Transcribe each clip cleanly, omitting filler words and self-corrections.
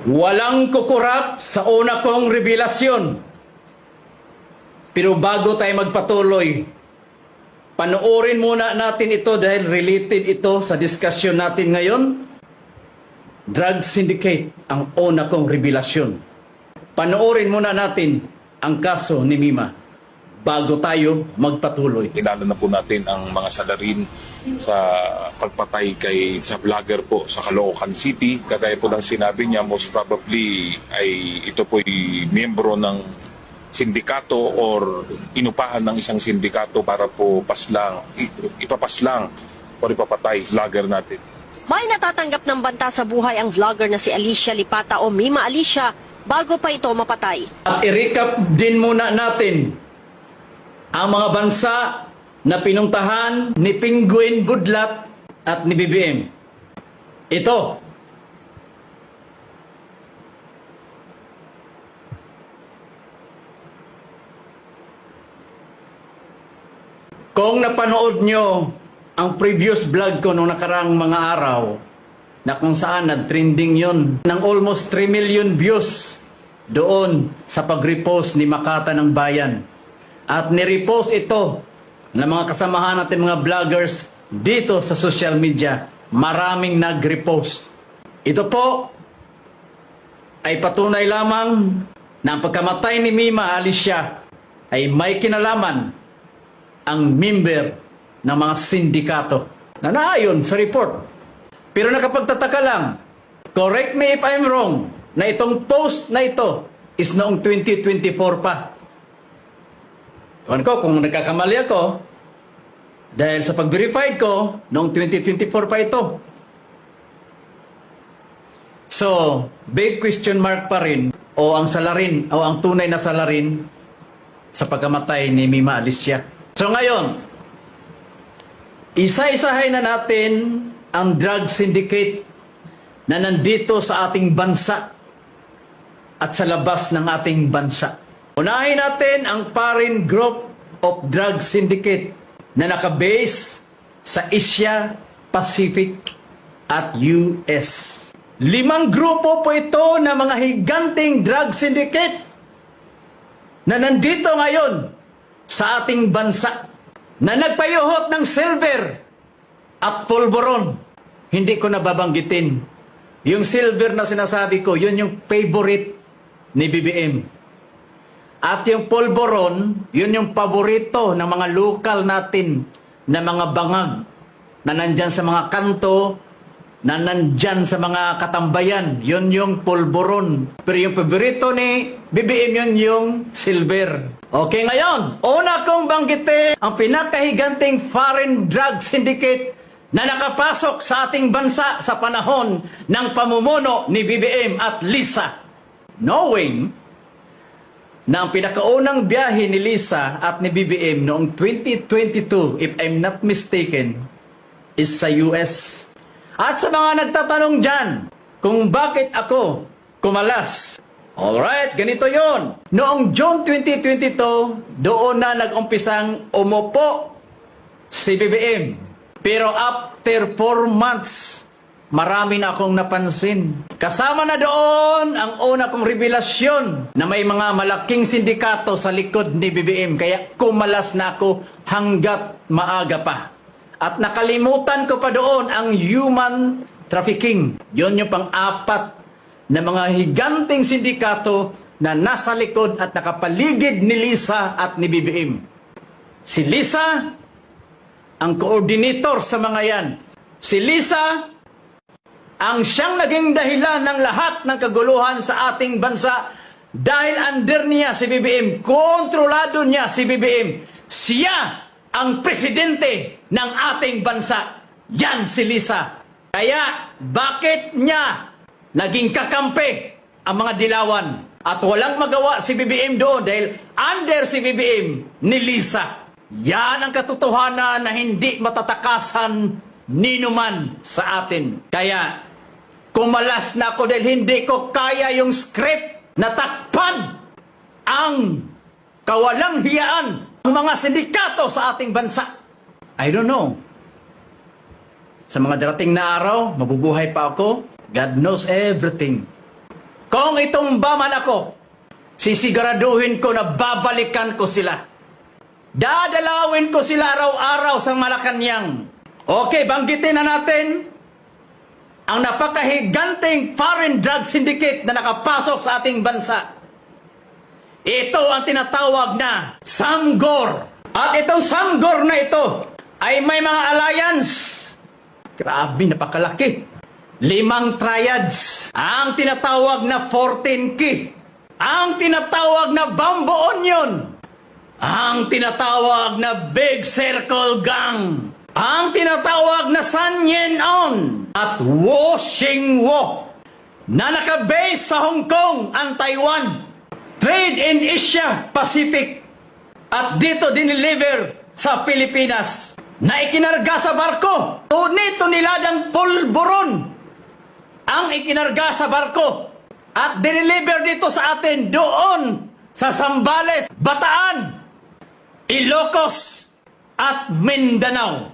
Walang kukurap sa una kong revelasyon. Pero bago tayo magpatuloy, panoorin muna natin ito dahil related ito sa diskusyon natin ngayon. Drug syndicate ang una kong revelasyon. Panoorin muna natin ang kaso ni Mima bago tayo magpatuloy. Kilala na po natin ang mga salarin sa pagpatay sa vlogger po sa Caloocan City. Kagaya po ng sinabi niya, most probably ay ito po ay miyembro ng sindikato or inupahan ng isang sindikato para po ipapaslang o ipapatay vlogger natin. May natatanggap ng banta sa buhay ang vlogger na si Alicia Lipata o Mima Alicia bago pa ito mapatay. At i-recap din muna natin ang mga bansa na pinuntahan ni Penguin Budlat at ni BBM. Ito. Kung napanood nyo ang previous vlog ko nung nakarang mga araw, na kung saan nag-trending yon ng almost 3 million views doon sa pag-repost ni Makata ng Bayan. At ni-repost ito ng mga kasamahan natin mga vloggers dito sa social media. Maraming nag-repost. Ito po ay patunay lamang na ang pagkamatay ni Mima Alicia ay may kinalaman ang member ng mga sindikato na naayon sa report. Pero nakapagtataka lang, correct me if I'm wrong, na itong post na ito is noong 2024 pa. Ewan ko kung nagkakamali ako, dahil sa pag-verified ko, noong 2024 pa ito. So, big question mark pa rin, o ang salarin, o ang tunay na salarin sa pagkamatay ni Mima Alicia. So ngayon, isa-isahin na natin ang drug syndicate na nandito sa ating bansa at sa labas ng ating bansa. Unahin natin ang foreign group of drug syndicate na nakabase sa Asia, Pacific at US. 5 grupo po ito na mga higanting drug syndicate na nandito ngayon sa ating bansa na nagpayuhot ng silver at pulburon. Hindi ko nababanggitin. Yung silver na sinasabi ko, yun yung favorite ni BBM. At yung pulburon, yun yung paborito ng mga lokal natin na mga bangag na nandyan sa mga kanto, na nandyan sa mga katambayan. Yun yung pulburon. Pero yung paborito ni BBM, yun yung silver. Okay, ngayon, una kong banggitin ang pinakahiganting foreign drug syndicate na nakapasok sa ating bansa sa panahon ng pamumuno ni BBM at Lisa. Knowing na ang pinakaunang biyahe ni Lisa at ni BBM noong 2022, if I'm not mistaken, is sa US. At sa mga nagtatanong dyan kung bakit ako kumalas. Alright, ganito yon. Noong June 2022, doon na nag-umpisang umupo si BBM. Pero after 4 months, marami na akong napansin. Kasama na doon ang una kong revelasyon na may mga malaking sindikato sa likod ni BBM. Kaya kumalas na ako hanggat maaga pa. At nakalimutan ko pa doon ang human trafficking. Yun yung pang-apat na mga higanting sindikato na nasa likod at nakapaligid ni Lisa at ni BBM. Si Lisa, ang coordinator sa mga yan. Si Lisa, ang siyang naging dahilan ng lahat ng kaguluhan sa ating bansa dahil under niya si BBM, kontrolado niya si BBM. Siya ang presidente ng ating bansa. Yan si Lisa. Kaya bakit niya naging kakampi ang mga dilawan at walang magawa si BBM doon dahil under si BBM ni Lisa. Yan ang katotohanan na hindi matatakasan ninuman sa atin. Kaya kumalas na ako dahil hindi ko kaya yung script na takpan ang kawalang hiyaan ng mga sindikato sa ating bansa. I don't know. Sa mga darating na araw, mabubuhay pa ako. God knows everything. Kung itumba man ako, sisiguraduhin ko na babalikan ko sila. Dadalawin ko sila araw-araw sa Malacanang. Okay, banggitin na natin ang napakahiganting foreign drug syndicate na nakapasok sa ating bansa. Ito ang tinatawag na Samgor. At itong Samgor na ito ay may mga alliance. Grabe, napakalaki. 5 triads. Ang tinatawag na 14 key. Ang tinatawag na Bamboo Onion. Ang tinatawag na Big Circle Gang. Ang tinatawag na San Yen On. At Wo Shing Wo na nakabase sa Hong Kong ang Taiwan. Trade in Asia Pacific. At dito dineliver sa Pilipinas na ikinarga sa barko. Nito niladang pulburon ang ikinarga sa barko at dineliver dito sa atin doon sa Zambales, Bataan, Ilocos at Mindanao.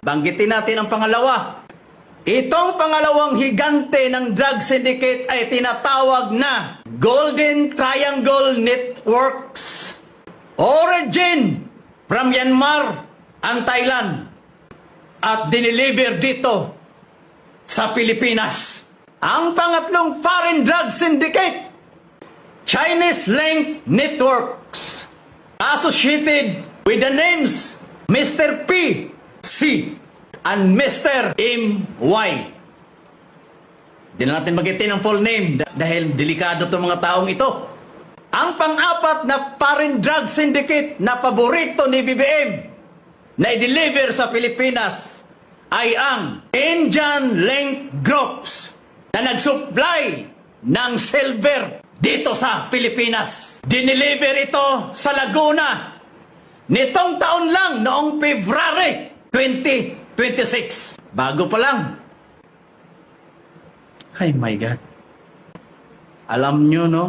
Banggitin natin ang pangalawa. Itong pangalawang higante ng drug syndicate ay tinatawag na Golden Triangle Networks. Origin from Myanmar and Thailand at dineliver dito sa Pilipinas. Ang pangatlong foreign drug syndicate, Chinese Link Networks, associated with the names Mr. P. C. and Mr. M.Y. Di na natin magitin ang full name dahil delikado itong mga taong ito. Ang pang-apat na foreign drug syndicate na paborito ni BBM na i-deliver sa Pilipinas ay ang Indian Link Groups na nag-supply ng silver dito sa Pilipinas. Dineliver ito sa Laguna nitong taon lang noong February 2026. Bago pa lang. Ay my God. Alam nyo, no?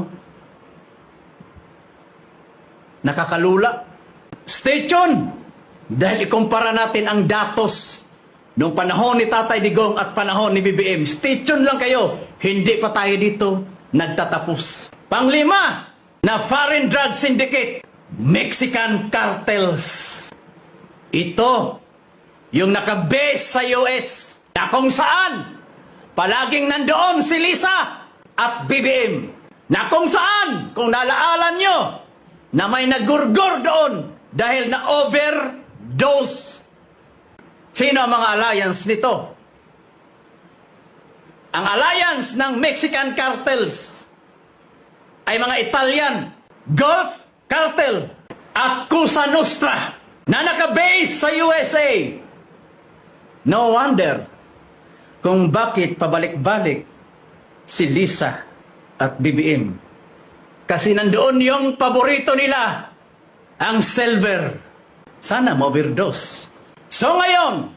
Nakakalula. Stay tuned! Dahil ikumpara natin ang datos nung panahon ni Tatay Digong at panahon ni BBM. Stay tuned lang kayo. Hindi pa tayo dito nagtatapos. Panglima na foreign drug syndicate, Mexican cartels. Ito yung nakabase sa US na kung saan palaging nandoon si Lisa at BBM. Na kung saan, kung naalaalan nyo, na may nagurgur doon dahil na overdose. Sino ang mga alliance nito? Ang alliance ng Mexican cartels ay mga Italian, Gulf Cartel at Cosa Nostra na nakabase sa USA. No wonder kung bakit pabalik-balik si Lisa at BBM. Kasi nandoon yung paborito nila, ang silver. Sana ma-overdose. So ngayon,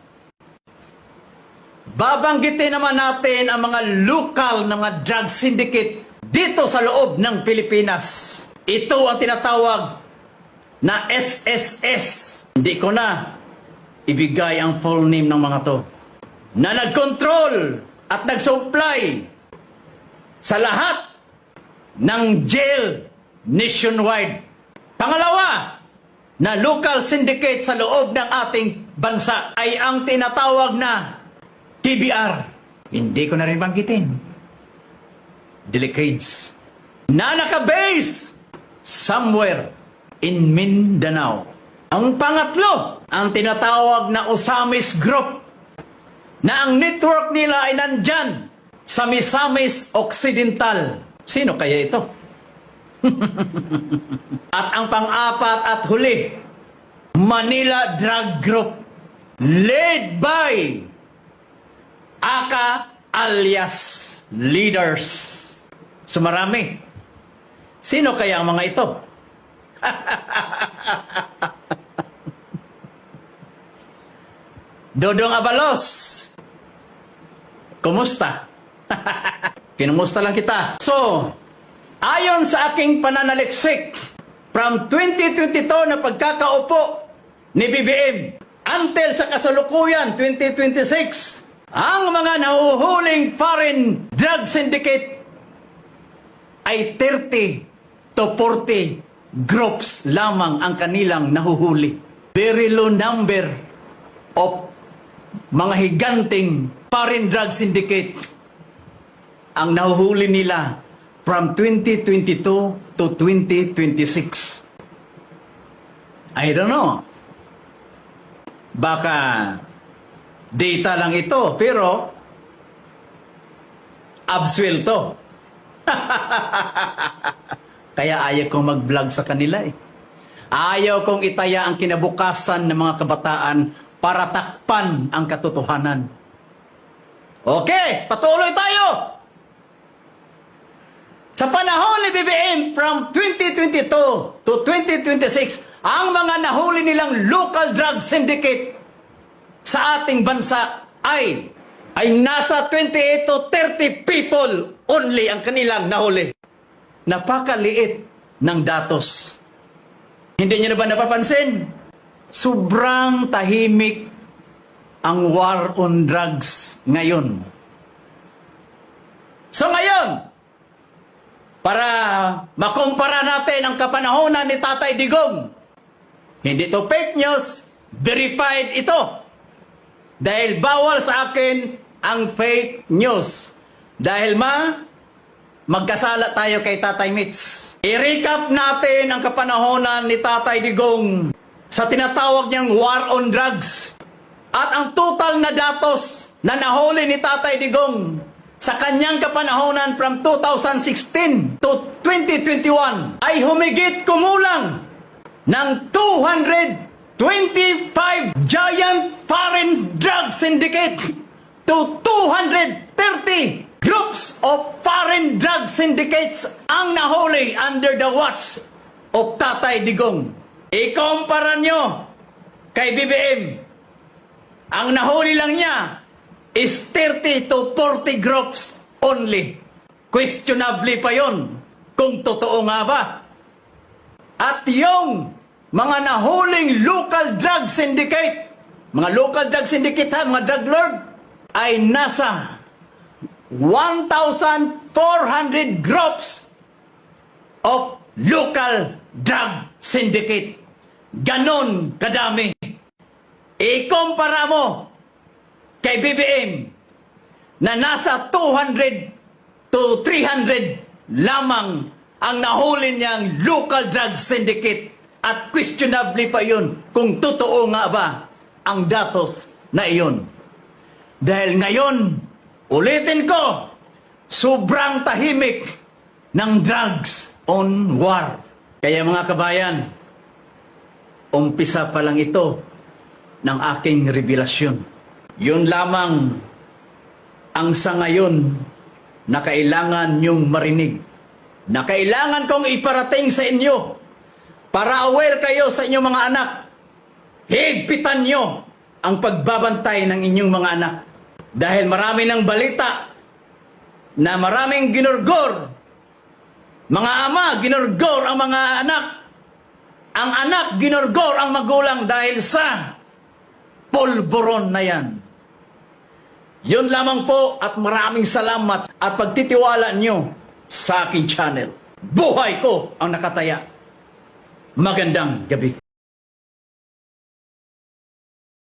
babanggitin naman natin ang mga local na mga drug syndicate dito sa loob ng Pilipinas. Ito ang tinatawag na SSS. Hindi ko na ibigay ang full name ng mga to. Na nag-control at nag-supply sa lahat ng jail nationwide. Pangalawa, na local syndicate sa loob ng ating bansa ay ang tinatawag na TBR. Hindi ko na rin banggitin. Delicates. Na nakabase somewhere in Mindanao. Ang pangatlo, ang tinatawag na Osamis Group, na ang network nila ay nandyan sa Misamis Occidental. Sino kaya ito? At ang pang-apat at huli, Manila Drug Group, led by Aka alias Leaders. So marami. Sino kaya ang mga ito? Dodong Abalos, kumusta? Kinumusta lang kita. So, ayon sa aking pananaliksik, from 2022 na pagkakaupo ni BBM until sa kasalukuyan 2026, ang mga nahuhuling foreign drug syndicate ay 30 to 40 groups lamang ang kanilang nahuhuli. Very low number of mga higanting foreign drug syndicate ang nahuhuli nila from 2022 to 2026. I don't know. Baka data lang ito, pero absuelto. Kaya ayaw kong mag-vlog sa kanila eh. Ayaw kong itaya ang kinabukasan ng mga kabataan para takpan ang katotohanan. Okay, patuloy tayo! Sa panahon ni BBM from 2022 to 2026, ang mga nahuli nilang local drug syndicate sa ating bansa ay nasa 28 to 30 people only ang kanilang nahuli. Napakaliit ng datos. Hindi niyo na ba napapansin? Sobrang tahimik ang war on drugs ngayon. So ngayon, para makumpara natin ang kapanahonan ni Tatay Digong, hindi to fake news, verified ito. Dahil bawal sa akin ang fake news. Dahil magkasala tayo kay Tatay Mitch. I-recap natin ang kapanahonan ni Tatay Digong sa tinatawag niyang war on drugs. At ang total na datos na nahuli ni Tatay Digong sa kanyang kapanahonan from 2016 to 2021 ay humigit kumulang ng 225 giant foreign drug syndicate to 230 groups of foreign drug syndicates ang nahuli under the watch of Tatay Digong. Ikumpara nyo kay BBM. Ang nahuli lang niya is 30 to 40 groups only. Questionably pa yon kung totoo nga ba. At yung mga nahuling local drug syndicate, mga local drug syndicate mga drug lord, ay nasa 1,400 groups of local drug syndicate. Ganon kadami. Ikumpara mo kay BBM na nasa 200 to 300 lamang ang nahuli niyang local drug syndicate at questionably pa yun kung totoo nga ba ang datos na iyon. Dahil ngayon, ulitin ko, sobrang tahimik ng drugs on war. Kaya mga kabayan, umpisa pa lang ito ng aking revelasyon. Yun lamang ang sa ngayon na kailangan niyong marinig, na kailangan kong iparating sa inyo para aware kayo sa inyong mga anak. Higpitan niyo ang pagbabantay ng inyong mga anak. Dahil marami ng balita na maraming ginurgor. Mga ama, ginurgor ang mga anak. Ang anak, ginurgor ang magulang dahil sa polvoron na yan. Yun lamang po at maraming salamat at pagtitiwala nyo sa aking channel. Buhay ko ang nakataya. Magandang gabi.